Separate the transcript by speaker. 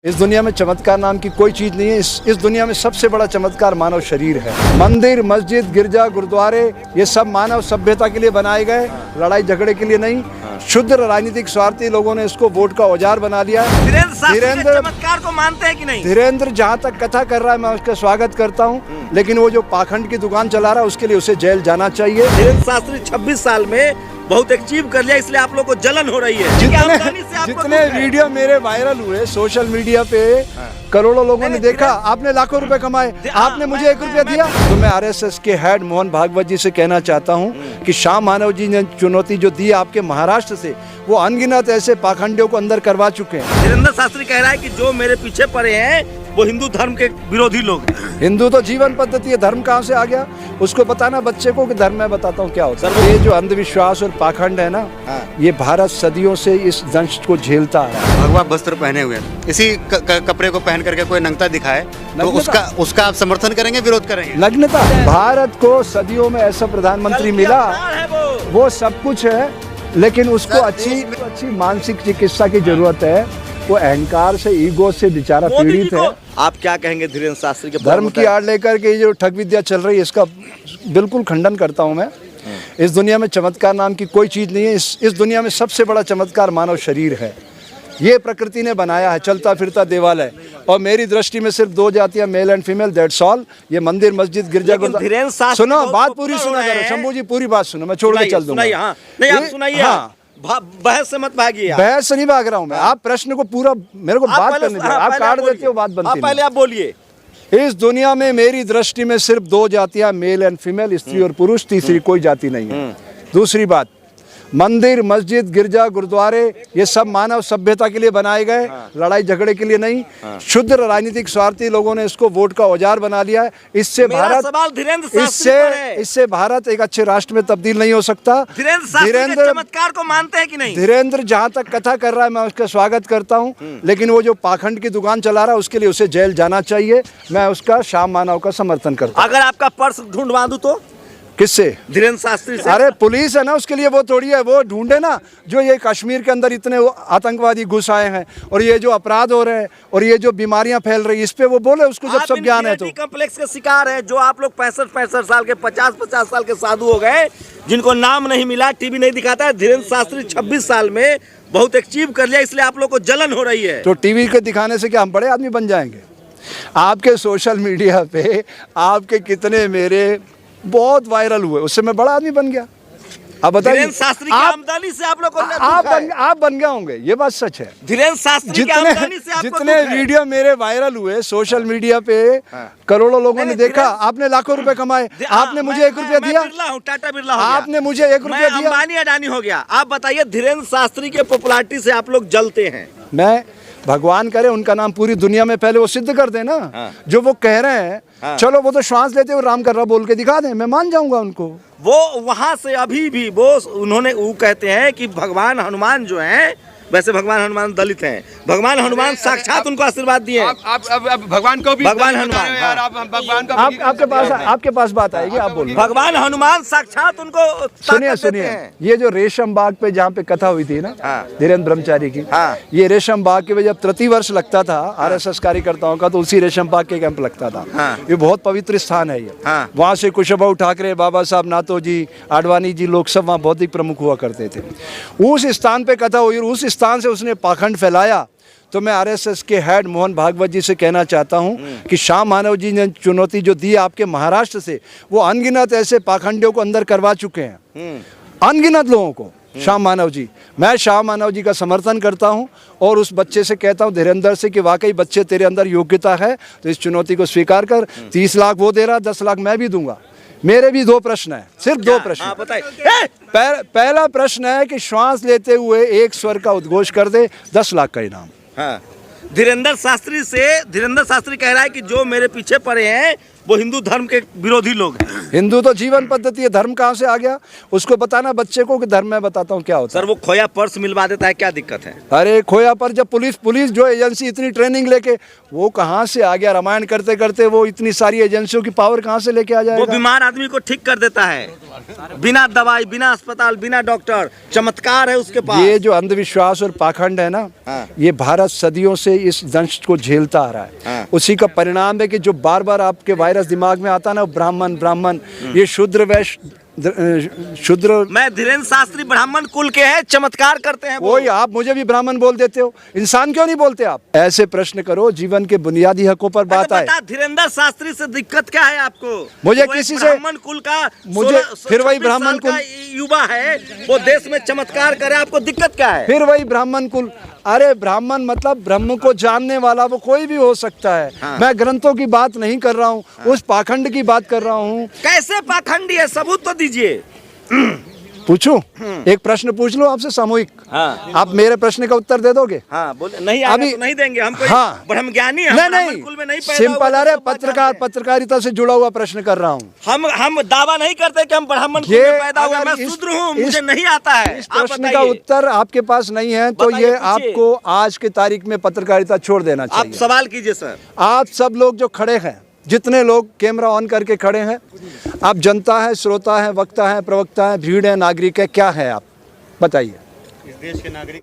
Speaker 1: इस दुनिया में चमत्कार नाम की कोई चीज नहीं है। इस दुनिया में सबसे बड़ा चमत्कार मानव शरीर है। मंदिर, मस्जिद, गिरजा, गुरुद्वारे ये सब मानव सभ्यता के लिए बनाए गए, लड़ाई झगड़े के लिए नहीं। शुद्ध राजनीतिक स्वार्थी लोगों ने इसको वोट का औजार बना लिया।
Speaker 2: धीरेन्द्र चमत्कार को मानते हैं कि नहीं?
Speaker 1: धीरेन्द्र जहाँ तक कथा कर रहा है मैं उसका स्वागत करता हूँ, लेकिन वो जो पाखंड की दुकान चला रहा है उसके लिए उसे जेल जाना चाहिए।
Speaker 2: धीरेन्द्र शास्त्री 26 साल में बहुत अचीव कर लिया, इसलिए आप लोग को जलन हो रही है।
Speaker 1: जितने वीडियो मेरे वायरल हुए सोशल मीडिया पे, करोड़ों लोगों ने देखा, आपने लाखों रुपए कमाए, आपने मुझे 1 रुपया दिया। तो मैं आरएसएस के हेड मोहन भागवत जी से कहना चाहता हूँ कि श्याम मानव जी ने चुनौती जो दी आपके महाराष्ट्र से, वो अनगिनत ऐसे पाखंडियों को अंदर करवा चुके हैं।
Speaker 2: धीरेन्द्र शास्त्री कह रहा है कि जो मेरे पीछे पड़े हैं वो हिंदू धर्म के विरोधी लोग हैं।
Speaker 1: हिंदू तो जीवन पद्धति है, धर्म कहाँ से आ गया? उसको बताना बच्चे को कि धर्म मैं बताता हूँ क्या होता है। ये जो अंधविश्वास और पाखंड है ना, ये भारत सदियों से इस दंश को झेलता है।
Speaker 3: भगवा वस्त्र पहने हुए इसी कपड़े को पहन करके कोई नंगता दिखाए तो उसका आप समर्थन करेंगे, विरोध करेंगे?
Speaker 1: नग्नता। भारत को सदियों में ऐसा प्रधानमंत्री मिला, वो सब कुछ है, लेकिन उसको अच्छी मानसिक चिकित्सा की जरूरत है। वो अहंकार से, ईगो से बेचारा पीड़ित है।
Speaker 2: आप क्या कहेंगे धीरेन्द्र शास्त्री के
Speaker 1: धर्म की आड़ लेकर के जो ठग विद्या चल रही है, इसका बिल्कुल खंडन करता हूं मैं। इस दुनिया में चमत्कार नाम की कोई चीज नहीं है। इस दुनिया में सबसे बड़ा चमत्कार मानव शरीर है। ये प्रकृति ने बनाया है, चलता फिरता देवालय। और मेरी दृष्टि में सिर्फ 2 जातियां, male and female, that's all. ये मंदिर, मस्जिद, गिरजा, गुरुद्वारा। सुनो, बात पूरी सुना करो शंभू जी, पूरी बात सुनो, मैं छोड़ के चल दूंगा।
Speaker 2: नहीं, आप सुनाइए। हाँ, बहस से मत भागिए।
Speaker 1: बहस से नहीं भाग रहा हूँ मैं। आप प्रश्न को पूरा मेरे को बात करने दीजिए। आप काट देते हो, बात बनती नहीं।
Speaker 2: पहले आप बोलिए।
Speaker 1: इस दुनिया में मेरी दृष्टि में सिर्फ 2 जातियां, मेल एंड फीमेल, स्त्री और पुरुष, तीसरी कोई जाति नहीं है। दूसरी बात, मंदिर, मस्जिद, गिरजा, गुरुद्वारे ये सब मानव सभ्यता के लिए बनाए गए, लड़ाई झगड़े के लिए नहीं। शुद्ध राजनीतिक स्वार्थी लोगों ने इसको वोट का औजार बना लिया है। इससे भारत एक अच्छे राष्ट्र में तब्दील नहीं हो सकता।
Speaker 2: धीरेन्द्र चमत्कार को मानते हैं कि नहीं?
Speaker 1: धीरेन्द्र जहाँ तक कथा कर रहा है मैं उसका स्वागत करता हूँ, लेकिन वो जो पाखंड की दुकान चला रहा है उसके लिए उसे जेल जाना चाहिए। मैं उसका श्याम मानव का समर्थन करता हूँ।
Speaker 2: अगर आपका पर्स ढूंढ बांधू तो?
Speaker 1: किससे?
Speaker 2: धीरेन्द्र शास्त्री से।
Speaker 1: अरे पुलिस है ना, उसके लिए वो थोड़ी है। वो ढूंढे ना, जो ये कश्मीर के अंदर इतने आतंकवादी घुस आए हैं और ये जो अपराध हो रहे हैं और ये जो बीमारियां फैल रही है, इस पे वो बोले उसको जब सब ज्ञान है। तो
Speaker 2: कॉम्प्लेक्स के शिकार है जो आप लोग 65 साल के, 50 साल के साधु हो गए, जिनको नाम नहीं मिला, टीवी नहीं दिखाता है। धीरेन्द्र शास्त्री 26 साल में बहुत अचीव कर लिया, इसलिए आप लोग को जलन हो रही है।
Speaker 1: तो टीवी के दिखाने से क्या हम बड़े आदमी बन जाएंगे? आपके सोशल मीडिया पे आपके कितने मेरे बहुत वायरल हुए, उससे मैं बड़ा आदमी बन गया। अब बताइए,
Speaker 2: धीरेन्द्र शास्त्री की आमदनी से आप लोग को
Speaker 1: आप बन गए होंगे, ये बात सच है।
Speaker 2: धीरेन्द्र शास्त्री की आमदनी से आपको
Speaker 1: जितने वीडियो मेरे वायरल हुए सोशल मीडिया पे, करोड़ों लोगों ने देखा, आपने लाखों रुपए कमाए, आपने मुझे 1 रुपया दिया।
Speaker 2: टाटा बिरला,
Speaker 1: आपने मुझे 1 रुपया दिया।
Speaker 2: अंबानी अडानी हो गया। आप बताइए, धीरेन्द्र शास्त्री के पॉपुलैरिटी से आप लोग जलते हैं।
Speaker 1: मैं भगवान करे उनका नाम पूरी दुनिया में पहले वो सिद्ध कर देना। जो वो कह रहे हैं, चलो वो तो श्वास लेते हुए राम कर रहा बोल के दिखा दें, मैं मान जाऊंगा उनको।
Speaker 2: वो वहां से अभी भी वो कहते हैं कि भगवान हनुमान जो हैं, वैसे भगवान हनुमान दलित हैं, भगवान हनुमान साक्षात उनको आशीर्वाद दिए।
Speaker 3: आप भगवान को भी,
Speaker 2: भगवान हनुमान
Speaker 3: यार, आप भगवान का
Speaker 1: आपके पास बात आएगी, आप बोलिए।
Speaker 2: भगवान हनुमान साक्षात उनको
Speaker 1: सुनिए, ये जो रेशम बाग पे जहाँ पे कथा हुई थी ना, धीरेन्द्र ब्रह्मचारी की, ये रेशम बाग के जब प्रतिवर्ष लगता था आरएसएस कार्यकर्ताओं का, तो उसी रेशम बाग के कैंप लगता था। ये बहुत पवित्र स्थान है। ये वहाँ से कुशाभाऊ ठाकरे, बाबा साहब नाथोजी, आडवाणी जी लोग सब वहाँ बौद्धिक प्रमुख हुआ करते थे। उस स्थान पे कथा हुई, उस स्थान से उसने पाखंड फैलाया। तो मैं आरएसएस के हेड मोहन भागवत जी से कहना चाहता हूं कि श्याम मानव जी ने चुनौती जो दी आपके महाराष्ट्र से, वो अनगिनत ऐसे पाखंडियों को अंदर करवा चुके हैं, अनगिनत लोगों को। श्याम मानव जी, मैं श्याम मानव जी का समर्थन करता हूं और उस बच्चे से कहता हूं, धीरेन्द्र से, कि वाकई बच्चे तेरे अंदर योग्यता है तो इस चुनौती को स्वीकार कर। 30 लाख वो दे रहा, 10 लाख मैं भी दूंगा। मेरे भी 2 प्रश्न है, सिर्फ 2 प्रश्न। पहला प्रश्न है कि श्वास लेते हुए एक स्वर का उद्घोष कर दे, 10 लाख का इनाम।
Speaker 2: धीरेन्द्र शास्त्री कह रहा है कि जो मेरे पीछे पड़े हैं वो हिंदू धर्म के विरोधी लोग हैं।
Speaker 1: हिंदू तो जीवन पद्धति है, धर्म कहाँ से आ गया? उसको बताना बच्चे को कि धर्म मैं बताता हूँ क्या होता है।
Speaker 2: सर वो खोया पर्स मिलवा देता है, क्या दिक्कत है?
Speaker 1: अरे खोया पर जब पुलिस जो एजेंसी इतनी ट्रेनिंग लेके, वो कहाँ से आ गया? रामायण करते करते वो इतनी सारी एजेंसियों की पावर कहाँ से लेके आ
Speaker 2: वो
Speaker 1: जाएगा?
Speaker 2: बीमार आदमी को ठीक कर देता है, बिना दवाई, बिना अस्पताल, बिना डॉक्टर, चमत्कार है उसके पास।
Speaker 1: ये जो अंधविश्वास और पाखंड है ना, ये भारत सदियों से इस दंश को झेलता आ रहा है। उसी का परिणाम है कि जो बार बार आपके वायरस दिमाग में आता ना, ब्राह्मण ये शूद्र वैश्य शूद्र।
Speaker 2: मैं धीरेन्द्र शास्त्री ब्राह्मण कुल के हैं, चमत्कार करते हैं वो।
Speaker 1: वही आप मुझे भी ब्राह्मण बोल देते हो, इंसान क्यों नहीं बोलते आप? ऐसे प्रश्न करो, जीवन के बुनियादी हकों पर बात आए।
Speaker 2: धीरेन्द्र शास्त्री से दिक्कत क्या है आपको?
Speaker 1: मुझे किसी से
Speaker 2: ब्राह्मण कुल का,
Speaker 1: मुझे फिर वही ब्राह्मण कुल
Speaker 2: युवा है, वो देश में चमत्कार करे, आपको दिक्कत क्या है?
Speaker 1: फिर वही ब्राह्मण कुल। अरे ब्राह्मण मतलब ब्रह्म को जानने वाला, वो कोई भी हो सकता है। मैं ग्रंथों की बात नहीं कर रहा हूँ, उस पाखंड की बात कर रहा हूँ।
Speaker 2: कैसे पाखंडी है? सबूत तो दीजिए।
Speaker 1: पूछूं? एक प्रश्न पूछ लो आपसे सामूहिक। आप मेरे प्रश्न का उत्तर दे दोगे?
Speaker 2: बोले नहीं, अभी तो नहीं देंगे हम। ब्रह्म ज्ञानी है,
Speaker 1: नहीं
Speaker 2: कुल में नहीं पैदा
Speaker 1: सिंपल। अरे पत्रकारिता से जुड़ा हुआ प्रश्न कर रहा हूँ।
Speaker 2: हम दावा नहीं करते कि हम ब्राह्मण कुल में पैदा हुए। मैं शूद्र हूँ, मुझे नहीं आता है।
Speaker 1: इस प्रश्न का उत्तर आपके पास नहीं है तो ये आपको आज की तारीख में पत्रकारिता छोड़ देना चाहिए।
Speaker 2: आप सवाल कीजिए सर।
Speaker 1: आप सब लोग जो खड़े हैं, जितने लोग कैमरा ऑन करके खड़े हैं, आप जनता है, श्रोता है, वक्ता है, प्रवक्ता है, भीड़ है, नागरिक है, क्या है आप बताइए?
Speaker 3: इस देश के नागरिक